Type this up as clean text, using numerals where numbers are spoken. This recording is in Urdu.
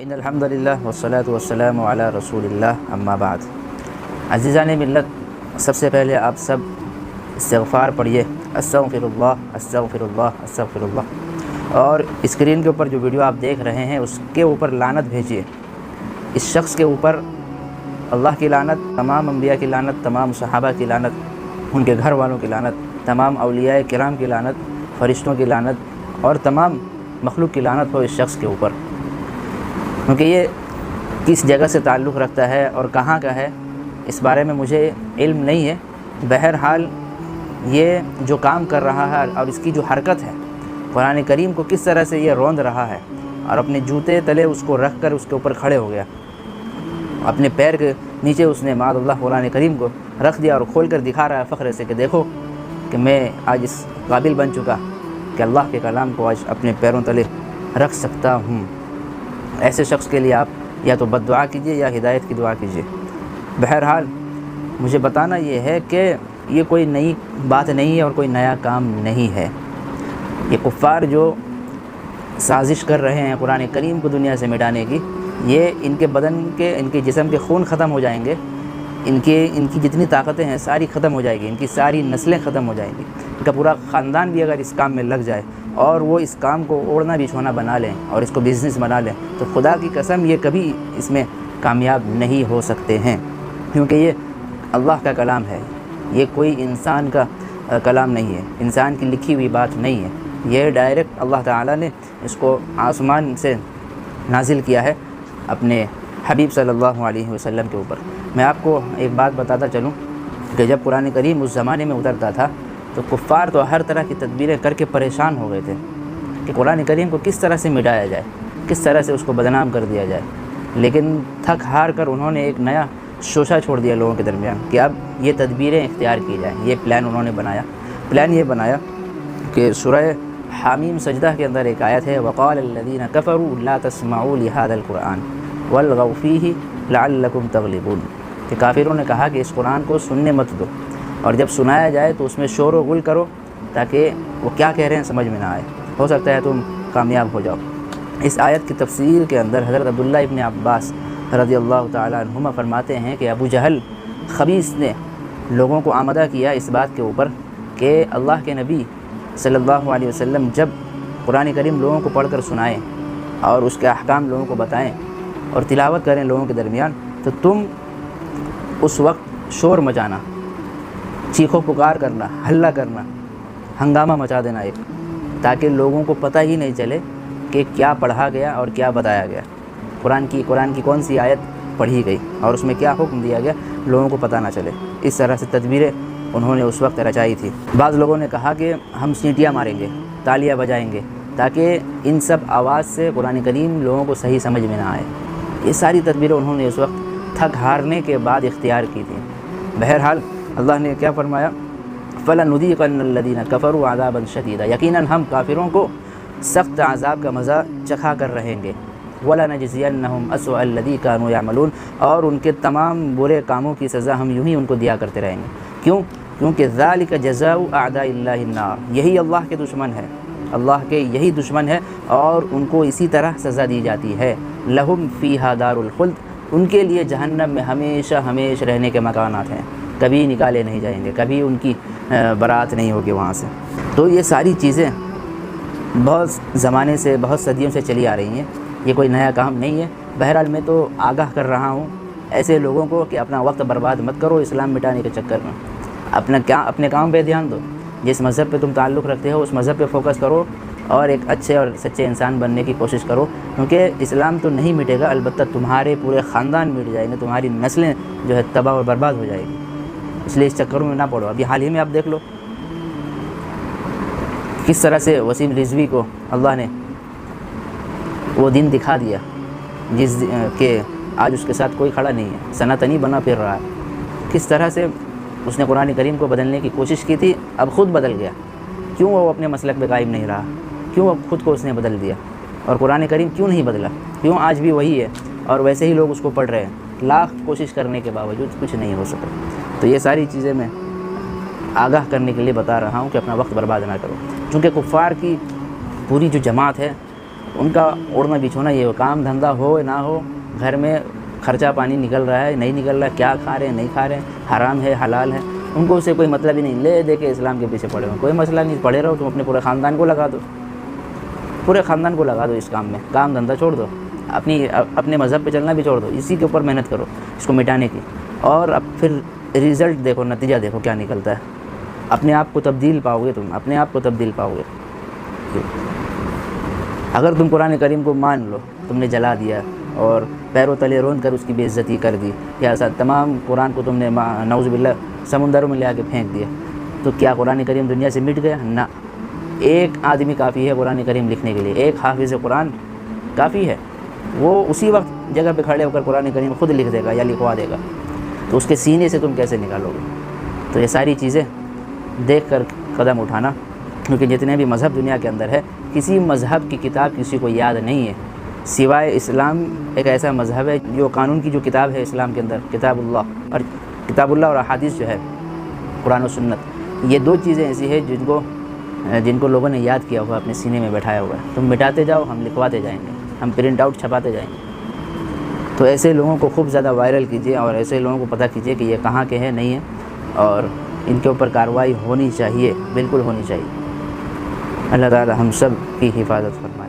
ان الحمدللہ والصلاۃ والسلام علی رسول اللہ اما بعد۔ عزیزان ملت، سب سے پہلے آپ سب استغفار پڑھیے، استغفر اللہ استغفر اللہ استغفر اللہ، اور اسکرین کے اوپر جو ویڈیو آپ دیکھ رہے ہیں اس کے اوپر لعنت بھیجیے۔ اس شخص کے اوپر اللہ کی لعنت، تمام انبیاء کی لعنت، تمام صحابہ کی لعنت، ان کے گھر والوں کی لعنت، تمام اولیاء کرام کی لعنت، فرشتوں کی لعنت اور تمام مخلوق کی لعنت ہو اس شخص کے اوپر، کیونکہ یہ کس جگہ سے تعلق رکھتا ہے اور کہاں کا ہے اس بارے میں مجھے علم نہیں ہے۔ بہرحال یہ جو کام کر رہا ہے اور اس کی جو حرکت ہے، قرآن کریم کو کس طرح سے یہ روند رہا ہے اور اپنے جوتے تلے اس کو رکھ کر اس کے اوپر کھڑے ہو گیا، اپنے پیر کے نیچے اس نے معاذ اللہ قرآن کریم کو رکھ دیا اور کھول کر دکھا رہا ہے فخر سے کہ دیکھو کہ میں آج اس قابل بن چکا کہ اللہ کے کلام کو آج اپنے پیروں تلے رکھ سکتا ہوں۔ ایسے شخص کے لیے آپ یا تو بد دعا کیجیے یا ہدایت کی دعا کیجیے۔ بہرحال مجھے بتانا یہ ہے کہ یہ کوئی نئی بات نہیں ہے اور کوئی نیا کام نہیں ہے۔ یہ کفار جو سازش کر رہے ہیں قرآن کریم کو دنیا سے مٹانے کی، یہ ان کے بدن کے، ان کے جسم کے خون ختم ہو جائیں گے، ان کی جتنی طاقتیں ہیں ساری ختم ہو جائے گی، ان کی ساری نسلیں ختم ہو جائیں گی، ان کا پورا خاندان بھی اگر اس کام میں لگ جائے اور وہ اس کام کو اوڑھنا بچھونا بنا لیں اور اس کو بزنس بنا لیں تو خدا کی قسم یہ کبھی اس میں کامیاب نہیں ہو سکتے ہیں، کیونکہ یہ اللہ کا کلام ہے، یہ کوئی انسان کا کلام نہیں ہے، انسان کی لکھی ہوئی بات نہیں ہے، یہ ڈائریکٹ اللہ تعالیٰ نے اس کو آسمان سے نازل کیا ہے اپنے حبیب صلی اللہ علیہ وسلم کے اوپر۔ میں آپ کو ایک بات بتاتا چلوں کہ جب قرآن کریم اس زمانے میں اترتا تھا تو کفار تو ہر طرح کی تدبیریں کر کے پریشان ہو گئے تھے کہ قرآن کریم کو کس طرح سے مٹایا جائے، کس طرح سے اس کو بدنام کر دیا جائے، لیکن تھک ہار کر انہوں نے ایک نیا شوشہ چھوڑ دیا لوگوں کے درمیان کہ اب یہ تدبیریں اختیار کی جائیں۔ یہ پلان انہوں نے بنایا، پلان یہ بنایا کہ سورہ حامیم سجدہ کے اندر ایک آیت ہے وَقَالَ الَّذِينَ كَفَرُوا لَا تَسْمَعُوا لِهَذَا الْقُرْآنِ وَالْغَوْا فِيهِ لَعَلَّكُمْ تَغْلِبُونَ، کہ کافروں نے کہا کہ اس قرآن کو سننے مت دو، اور جب سنایا جائے تو اس میں شور و غل کرو تاکہ وہ کیا کہہ رہے ہیں سمجھ میں نہ آئے، ہو سکتا ہے تم کامیاب ہو جاؤ۔ اس آیت کی تفسیر کے اندر حضرت عبداللہ ابن عباس رضی اللہ تعالیٰ عنہما فرماتے ہیں کہ ابو جہل خبیث نے لوگوں کو آمادہ کیا اس بات کے اوپر کہ اللہ کے نبی صلی اللہ علیہ وسلم جب قرآن کریم لوگوں کو پڑھ کر سنائیں اور اس کے احکام لوگوں کو بتائیں اور تلاوت کریں لوگوں کے درمیان تو تم اس وقت شور مچانا، چیخو پکار کرنا، ہلہ کرنا، ہنگامہ مچا دینا ایک، تاکہ لوگوں کو پتہ ہی نہیں چلے کہ کیا پڑھا گیا اور کیا بتایا گیا، قرآن کی کون سی آیت پڑھی گئی اور اس میں کیا حکم دیا گیا، لوگوں کو پتہ نہ چلے۔ اس طرح سے تدبیریں انہوں نے اس وقت رچائی تھی۔ بعض لوگوں نے کہا کہ ہم سیٹیاں ماریں گے، تالیاں بجائیں گے تاکہ ان سب آواز سے قرآن کریم لوگوں کو صحیح سمجھ میں نہ آئے۔ یہ ساری تدبیریں انہوں نے اس وقت تھک ہارنے کے بعد اختیار کی تھیں۔ بہرحال اللہ نے کیا فرمایا فَلَنُذِيقَنَّ الَّذِينَ كَفَرُوا عَذَابًا شَدِيدًا، یقیناً ہم کافروں کو سخت عذاب کا مزہ چکھا کر رہیں گے، وَلَنَجْزِيَنَّهُمْ أَسْوَأَ الَّذِي كَانُوا يَعْمَلُونَ، اور ان کے تمام برے کاموں کی سزا ہم یوں ہی ان کو دیا کرتے رہیں گے۔ کیونکہ ذَلِكَ جَزَاءُ أَعْدَاءِ اللَّهِ النَّارِ، یہی اللہ کے دشمن ہے، اللہ کے یہی دشمن ہے اور ان کو اسی طرح سزا دی جاتی ہے۔ لَهُمْ فِيهَا دَارُ الْخُلْدِ، ان کے لیے جہنم میں ہمیشہ رہنے کے مکانات ہیں، کبھی نکالے نہیں جائیں گے، کبھی ان کی برات نہیں ہوگی وہاں سے۔ تو یہ ساری چیزیں بہت زمانے سے، بہت صدیوں سے چلی آ رہی ہیں، یہ کوئی نیا کام نہیں ہے۔ بہرحال میں تو آگاہ کر رہا ہوں ایسے لوگوں کو کہ اپنا وقت برباد مت کرو اسلام مٹانے کے چکر میں، اپنے کام پہ دھیان دو، جس مذہب پہ تم تعلق رکھتے ہو اس مذہب پہ فوکس کرو اور ایک اچھے اور سچے انسان بننے کی کوشش کرو، کیونکہ اسلام تو نہیں مٹے گا، البتہ تمہارے پورے خاندان مٹ جائیں گے، تمہاری نسلیں جو ہے تباہ اور برباد ہو جائے گی، اس لیے اس چکروں میں نہ پڑو۔ ابھی حال ہی میں آپ دیکھ لو کس طرح سے وسیم رضوی کو اللہ نے وہ دن دکھا دیا جس کہ آج اس کے ساتھ کوئی کھڑا نہیں ہے، سناتنی بنا پھر رہا ہے۔ کس طرح سے اس نے قرآن کریم کو بدلنے کی کوشش کی تھی، اب خود بدل گیا۔ کیوں وہ اپنے مسلک پہ قائم نہیں رہا؟ کیوں اب خود کو اس نے بدل دیا؟ اور قرآن کریم کیوں نہیں بدلا؟ کیوں آج بھی وہی ہے اور ویسے ہی لوگ اس کو پڑھ رہے ہیں، لاکھ کوشش کرنے کے باوجود کچھ نہیں ہو سکا۔ تو یہ ساری چیزیں میں آگاہ کرنے کے لیے بتا رہا ہوں کہ اپنا وقت برباد نہ کرو، چونکہ کفار کی پوری جو جماعت ہے ان کا اڑنا بچھونا یہ ہو، کام دھندہ ہو نہ ہو، گھر میں خرچہ پانی نکل رہا ہے نہیں نکل رہا ہے، کیا کھا رہے ہیں نہیں کھا رہے ہیں، حرام ہے حلال ہے، ان کو اس سے کوئی مطلب ہی نہیں، لے دے کے اسلام کے پیچھے پڑے ہو، کوئی مسئلہ نہیں، پڑے رہو، تم اپنے پورے خاندان کو لگا دو، پورے خاندان کو لگا دو اس کام میں، کام دھندہ چھوڑ دو، اپنے مذہب پہ چلنا بھی چھوڑ دو، اسی کے اوپر محنت کرو اس کو مٹانے کی، اور اب پھر رزلٹ دیکھو، نتیجہ دیکھو کیا نکلتا ہے، اپنے آپ کو تبدیل پاؤ گے، تم اپنے آپ کو تبدیل پاؤ گے۔ اگر تم قرآن کریم کو مان لو، تم نے جلا دیا اور پیروں تلے رون کر اس کی بے عزتی کر دی، یا تمام قرآن کو تم نے نعوذ باللہ سمندروں میں لے آ کے پھینک دیا، تو کیا قرآن کریم دنیا سے مٹ گیا؟ نہ، ایک آدمی کافی ہے قرآن کریم لکھنے کے لیے، ایک حافظ قرآن کافی ہے، وہ اسی وقت جگہ پہ کھڑے ہو کر قرآن کریم خود لکھ دے گا یا لکھوا دے گا، تو اس کے سینے سے تم کیسے نکالو گے؟ تو یہ ساری چیزیں دیکھ کر قدم اٹھانا، کیونکہ جتنے بھی مذہب دنیا کے اندر ہے، کسی مذہب کی کتاب کسی کو یاد نہیں ہے سوائے اسلام۔ ایک ایسا مذہب ہے جو قانون کی جو کتاب ہے اسلام کے اندر، کتاب اللہ اور احادیث جو ہے قرآن و سنت، یہ دو چیزیں ایسی ہیں جن کو لوگوں نے یاد کیا ہوا، اپنے سینے میں بیٹھایا ہوا ہے، تم مٹاتے جاؤ، ہم لکھواتے جائیں گے، ہم پرنٹ آؤٹ چھپاتے جائیں گے۔ تو ایسے لوگوں کو خوب زیادہ وائرل کیجیے، اور ایسے لوگوں کو پتہ کیجیے کہ یہ کہاں کے ہیں نہیں ہیں، اور ان کے اوپر کارروائی ہونی چاہیے، بالکل ہونی چاہیے۔ اللہ تعالی ہم سب کی حفاظت فرمائے۔